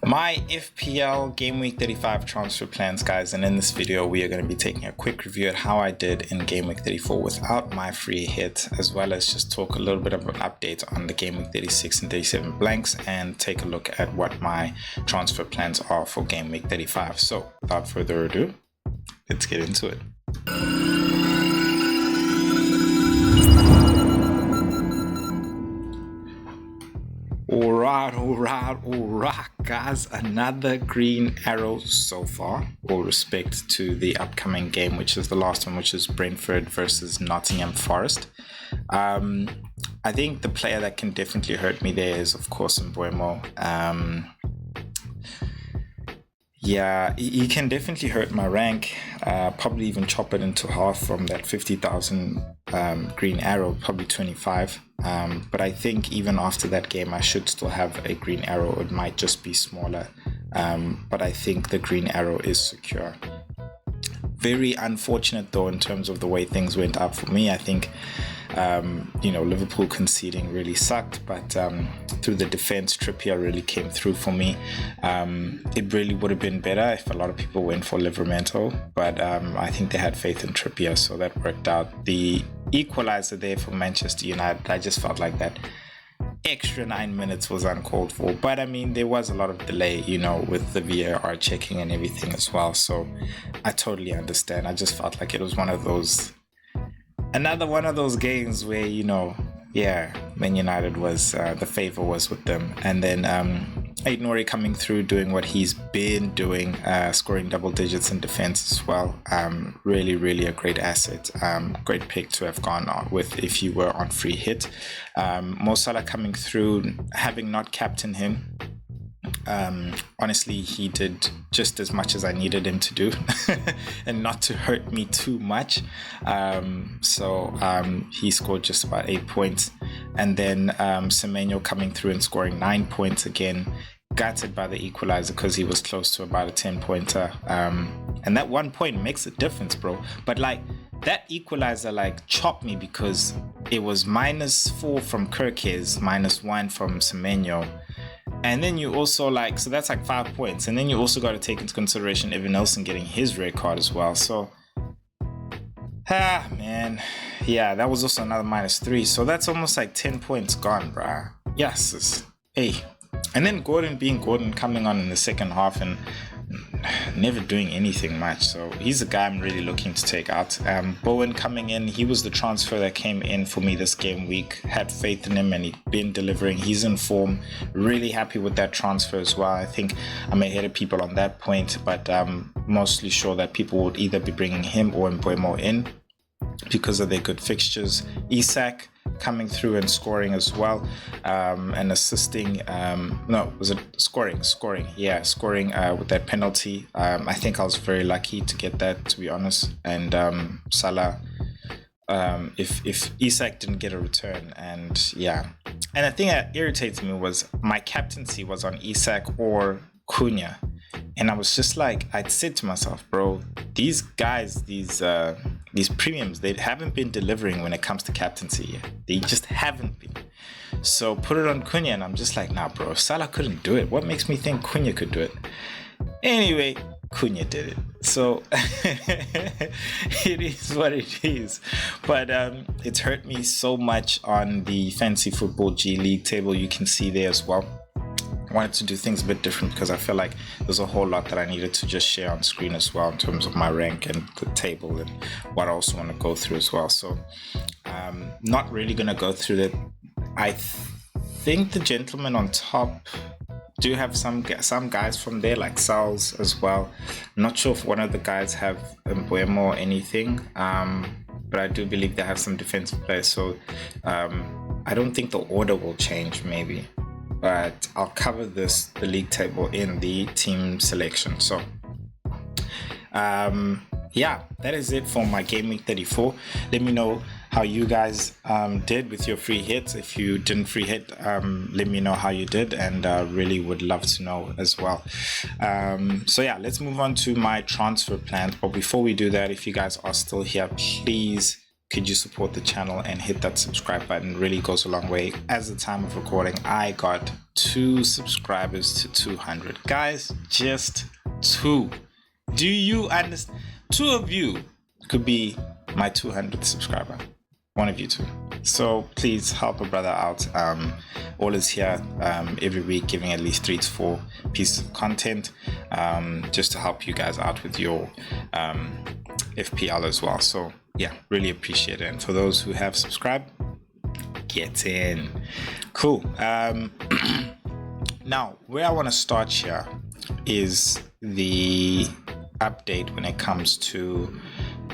My FPL Gameweek 35 transfer plans, guys, and in this video we are going to be taking a quick review at how I did in Gameweek 34 without my free hit, as well as just talk a little bit of an update on the Gameweek 36 and 37 blanks and take a look at what my transfer plans are for Gameweek 35. So without further ado, let's get into it. Alright, guys, another green arrow so far. All respect to the upcoming game, which is the last one, which is Brentford versus Nottingham Forest. I think the player that can definitely hurt me there is, of course, Mbeumo. Yeah, he can definitely hurt my rank, probably even chop it into half from that 50,000 green arrow, probably 25. But I think even after that game, I should still have a green arrow. It might just be smaller, but I think the green arrow is secure. Very unfortunate though in terms of the way things went up for me. I think Liverpool conceding really sucked, but through the defense, Trippier really came through for me. It really would have been better if a lot of people went for Livramento, but I think they had faith in Trippier, so that worked out. The equalizer there for Manchester United, I just felt like that extra 9 minutes was uncalled for, but I mean there was a lot of delay, with the VAR checking and everything as well, so I totally understand. I just felt like it was another one of those games where Man United was the favor was with them, and then Aït-Nouri coming through doing what he's been doing, scoring double digits in defense as well. Really a great asset, great pick to have gone on with if you were on free hit. Mo Salah coming through, having not captained him, honestly he did just as much as I needed him to do and not to hurt me too much, so he scored just about 8 points, and then Semenyo coming through and scoring 9 points again, gutted by the equalizer because he was close to about a 10-pointer, and that 1 point makes a difference, bro. But that equalizer chopped me because it was -4 from Kirkes, -1 from Semenyo. And then you also so that's 5 points. And then you also got to take into consideration Evan Nelson getting his red card as well. So, man. Yeah, that was also another -3. So that's almost 10 points gone, bruh. Yes. Hey. And then Gordon coming on in the second half and never doing anything much. So he's a guy I'm really looking to take out. Bowen coming in, he was the transfer that came in for me this game week. Had faith in him and he's been delivering. He's in form. Really happy with that transfer as well. I think I'm ahead of people on that point, but I'm mostly sure that people would either be bringing him or Mbeumo in because of their good fixtures. Isak coming through and scoring as well, and assisting, scoring with that penalty. I think I was very lucky to get that, to be honest, and Salah, if Isak didn't get a return, and the thing that irritates me was my captaincy was on Isak or Cunha, and I was just I'd said to myself, bro, these guys, these premiums, they haven't been delivering when it comes to captaincy. They just haven't been. So put it on Cunha, and I'm just nah, bro, Salah couldn't do it. What makes me think Cunha could do it? Anyway, Cunha did it. So it is what it is. But it's hurt me so much on the Fantasy Football G League table. You can see there as well. I wanted to do things a bit different because I feel like there's a whole lot that I needed to just share on screen as well in terms of my rank and the table and what I also want to go through as well. So not really going to go through that. I think the gentlemen on top do have some guys from there, like Sal's as well. I'm not sure if one of the guys have Mbeumo or anything, but I do believe they have some defensive players. So I don't think the order will change, maybe. But I'll cover the league table in the team selection. So that is it for my game week 34. Let me know how you guys did with your free hits. If you didn't free hit, let me know how you did, and really would love to know as well. Let's move on to my transfer plans. But before we do that, if you guys are still here, please could you support the channel and hit that subscribe button. Really goes a long way. As the time of recording, I got 2 subscribers to 200. Guys, just 2. Do you understand? 2 of you could be my 200th subscriber. One of you two. So please help a brother out. All is here every week, giving at least 3 to 4 pieces of content just to help you guys out with your FPL as well. So yeah, really appreciate it. And for those who have subscribed, get in. Cool. Now, where I want to start here is the update when it comes to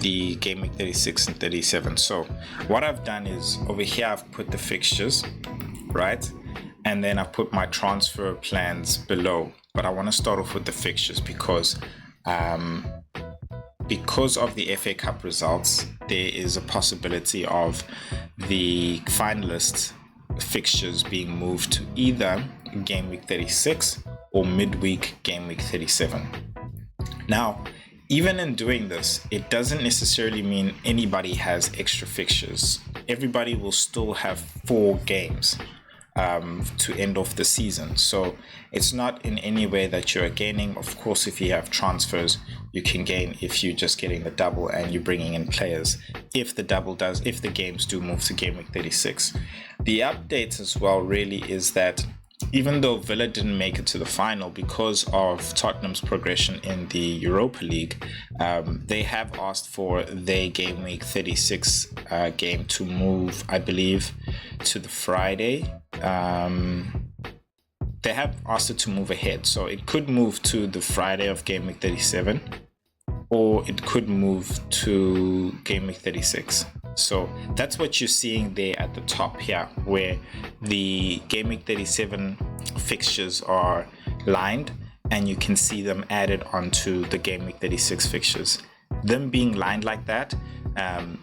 the Game Week 36 and 37. So what I've done is over here I've put the fixtures, right? And then I put my transfer plans below. But I want to start off with the fixtures because of the FA Cup results, there is a possibility of the finalists fixtures being moved to either Game Week 36 or midweek Game Week 37. Now, even in doing this, it doesn't necessarily mean anybody has extra fixtures. Everybody will still have 4 games to end off the season. So it's not in any way that you're gaining. Of course, if you have transfers, you can gain if you're just getting the double and you're bringing in players. If the games do move to Game Week 36. The update as well really is that even though Villa didn't make it to the final because of Tottenham's progression in the Europa League, they have asked for their Game Week 36 game to move, I believe, to the Friday. They have asked it to move ahead. So it could move to the Friday of Game Week 37, or it could move to Game Week 36. So that's what you're seeing there at the top here, where the Game Week 37 fixtures are lined and you can see them added onto the Game Week 36 fixtures. Them being lined like that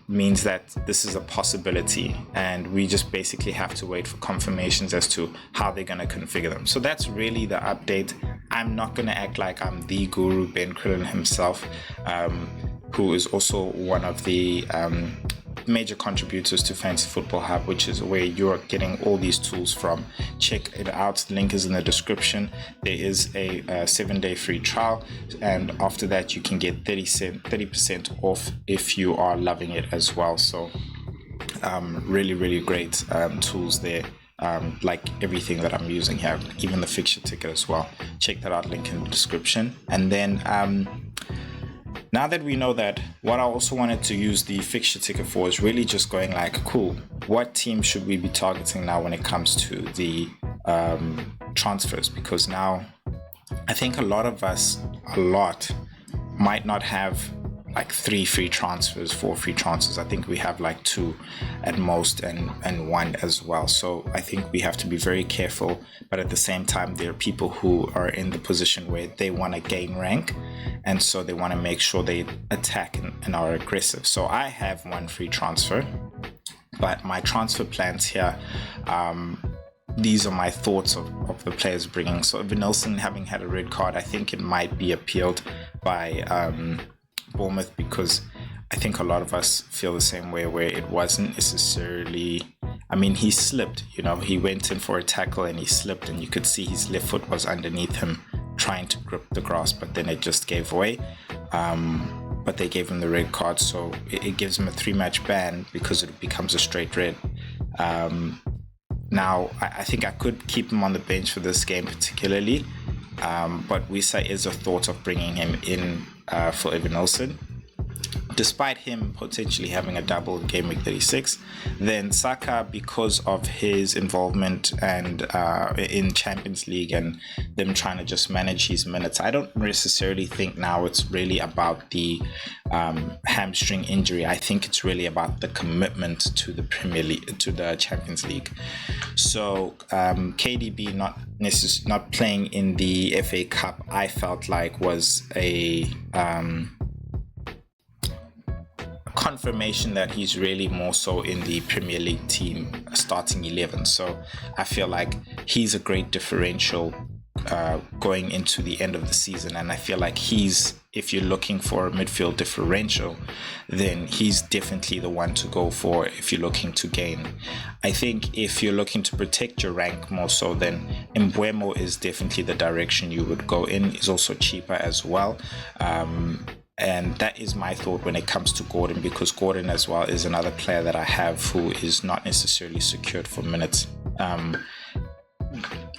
means that this is a possibility, and we just basically have to wait for confirmations as to how they're going to configure them. So that's really the update. I'm not going to act like I'm the guru, Ben Crillon himself, who is also one of the major contributors to Fantasy Football Hub, which is where you're getting all these tools from. Check it out. The link is in the description. There is a 7-day free trial, and after that you can get 30% off if you are loving it as well. So really great tools there, like everything that I'm using here, even the fixture ticket as well. Check that out, link in the description. And then now that we know that, what I also wanted to use the fixture ticket for is really just going like, cool, what team should we be targeting now when it comes to the transfers? Because now I think a lot might not have like 3 free transfers, 4 free transfers. I think we have like 2 at most, and 1 as well. So I think we have to be very careful, but at the same time there are people who are in the position where they want to gain rank, and so they want to make sure they attack and are aggressive. So I have 1 free transfer, but my transfer plans here, these are my thoughts of the players bringing. So Vinelson having had a red card, I think it might be appealed by Bournemouth, because I think a lot of us feel the same way, where it wasn't necessarily, I mean, he slipped, he went in for a tackle and he slipped, and you could see his left foot was underneath him trying to grip the grass, but then it just gave way. But they gave him the red card, so it gives him a 3-match ban because it becomes a straight red. Now I think I could keep him on the bench for this game particularly, but Wisa is a thought of bringing him in for Evan Olsen, despite him potentially having a double in Game Week 36. Then Saka, because of his involvement and in Champions League and them trying to just manage his minutes, I don't necessarily think now it's really about the hamstring injury. I think it's really about the commitment to the Premier League, to the Champions League. So KDB not playing in the FA Cup, I felt like was a confirmation that he's really more so in the Premier League team starting 11. So I feel like he's a great differential going into the end of the season. And I feel like if you're looking for a midfield differential, then he's definitely the one to go for if you're looking to gain. I think if you're looking to protect your rank more so, then Mbeumo is definitely the direction you would go in. He's also cheaper as well. And that is my thought when it comes to Gordon, because Gordon as well is another player that I have who is not necessarily secured for minutes.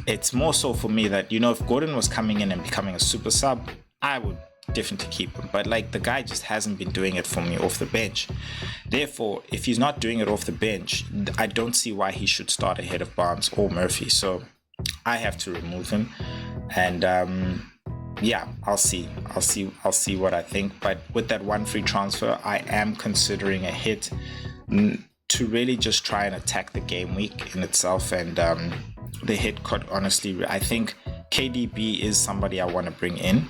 It's more so for me that, if Gordon was coming in and becoming a super sub, I would definitely keep him. But the guy just hasn't been doing it for me off the bench. Therefore, if he's not doing it off the bench, I don't see why he should start ahead of Barnes or Murphy. So I have to remove him. And I'll see what I think. But with that one free transfer, I am considering a hit to really just try and attack the game week in itself. And the hit could honestly, I think KDB is somebody I want to bring in.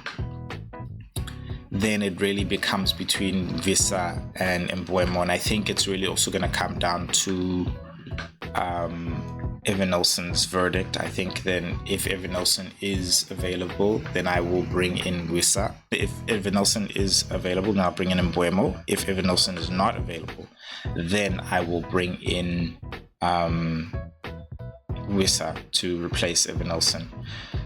Then it really becomes between Visa and Mbeumo, and I think it's really also going to come down to Evan Nelson's verdict. I think then if Evan Nelson is available, then I will bring in Visa. If Evan Nelson is available, then I'll bring in Mbeumo. If Evan Nelson is not available, then I will bring in Wissa to replace Evan Nelson.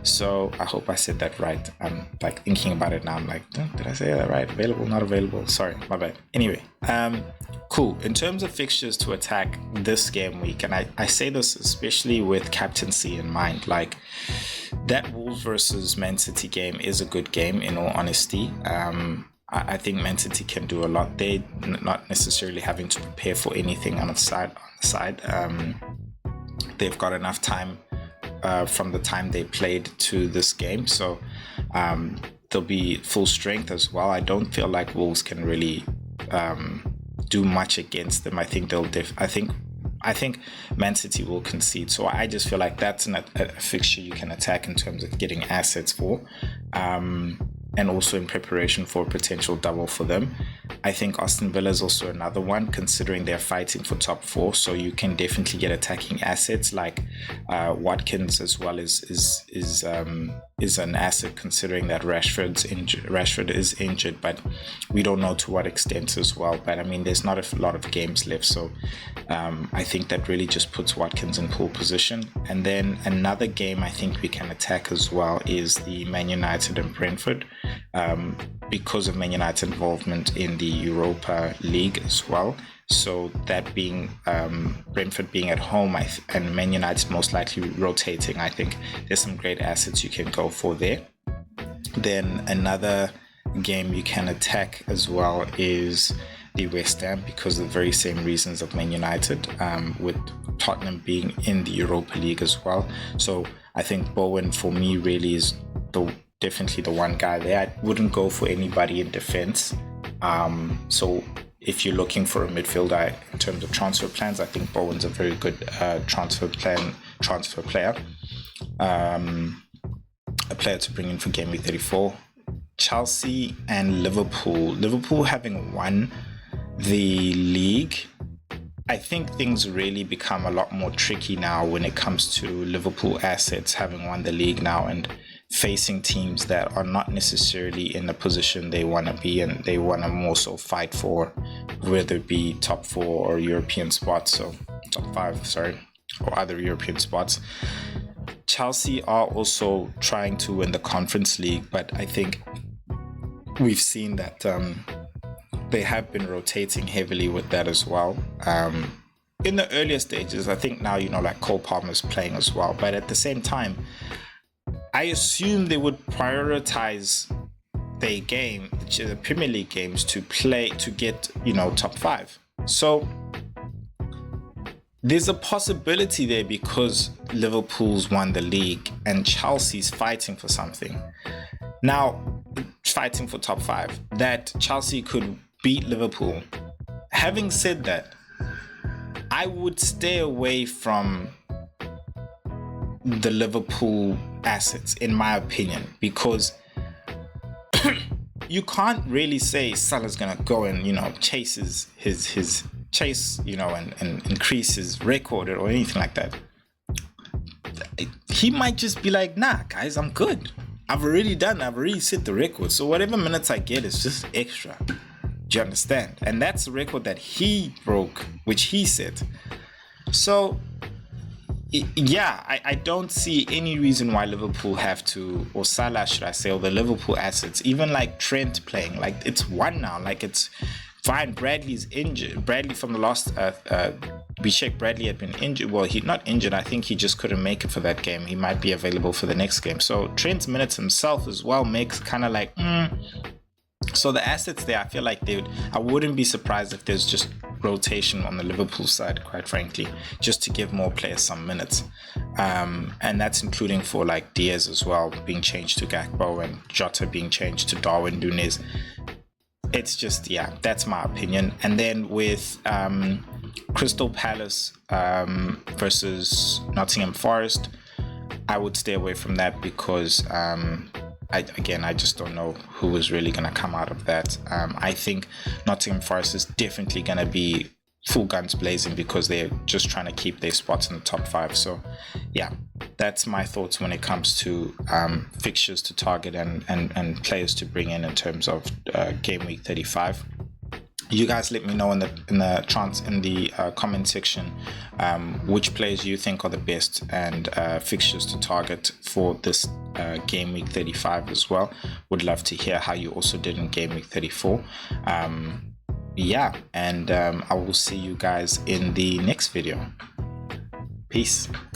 So I hope I said that right. I'm thinking about it now. I'm like, did I say that right? Available, not available. Sorry, my bad. Anyway, cool. In terms of fixtures to attack this game week, and I say this especially with captaincy in mind, that Wolves versus Man City game is a good game in all honesty. I think Man City can do a lot. They're not necessarily having to prepare for anything on the side. They've got enough time from the time they played to this game, so they'll be full strength as well. I don't feel like Wolves can really do much against them. I think I think Man City will concede. So I just feel like that's a fixture you can attack in terms of getting assets for. And also in preparation for a potential double for them. I think Aston Villa is also another one, considering they're fighting for top 4. So you can definitely get attacking assets like Watkins as well is an asset, considering that Rashford is injured, but we don't know to what extent as well. But I mean, there's not a lot of games left, so I think that really just puts Watkins in pole position. And then another game I think we can attack as well is the Man United and Brentford. Because of Man United's involvement in the Europa League as well. So that being Brentford being at home and Man United most likely rotating, I think there's some great assets you can go for there. Then another game you can attack as well is the West Ham, because of the very same reasons of Man United, with Tottenham being in the Europa League as well. So I think Bowen for me really is definitely the one guy there. I wouldn't go for anybody in defense. So if you're looking for a midfielder in terms of transfer plans, I think Bowen's a very good transfer player. A player to bring in for Game Week 34. Chelsea and Liverpool. Liverpool having won the league, I think things really become a lot more tricky now when it comes to Liverpool assets having won the league now and facing teams that are not necessarily in the position they want to be, and they want to more so fight for, whether it be top 4 or European spots, so top 5, or other European spots. Chelsea are also trying to win the Conference League, but I think we've seen that they have been rotating heavily with that as well. In the earlier stages, I think now, like Cole Palmer's playing as well, but at the same time, I assume they would prioritize their game, the Premier League games, to get, top 5. So there's a possibility there, because Liverpool's won the league and Chelsea's fighting for something. Now, fighting for top 5, that Chelsea could beat Liverpool. Having said that, I would stay away from the Liverpool assets, in my opinion, because you can't really say Salah's gonna go and chase his chase and increase his record or anything like that. he might just be like, nah, guys, I'm good. I've already set the record. So whatever minutes I get is just extra. Do you understand? And that's the record that he broke, which he set. So yeah, I don't see any reason why Liverpool have to, or Salah should I say, or the Liverpool assets, even like Trent playing, like it's one now, like it's fine. Bradley's injured. Bradley from the last we checked, Bradley had been injured. Well, he not injured, I think he just couldn't make it for that game. He might be available for the next game. So Trent's minutes himself as well makes kind of like So the assets there, I feel like I wouldn't be surprised if there's just rotation on the Liverpool side, quite frankly, just to give more players some minutes. And that's including for like Diaz as well, being changed to Gakpo, and Jota being changed to Darwin Núñez. It's just, yeah, that's my opinion. And then with Crystal Palace versus Nottingham Forest, I would stay away from that because I just don't know who is really going to come out of that. I think Nottingham Forest is definitely going to be full guns blazing because they're just trying to keep their spots in the top 5. So yeah, that's my thoughts when it comes to fixtures to target and players to bring in terms of game week 35. You guys let me know in the comment section which players you think are the best and fixtures to target for this game week 35 as well. Would love to hear how you also did in game week 34. I will see you guys in the next video. Peace.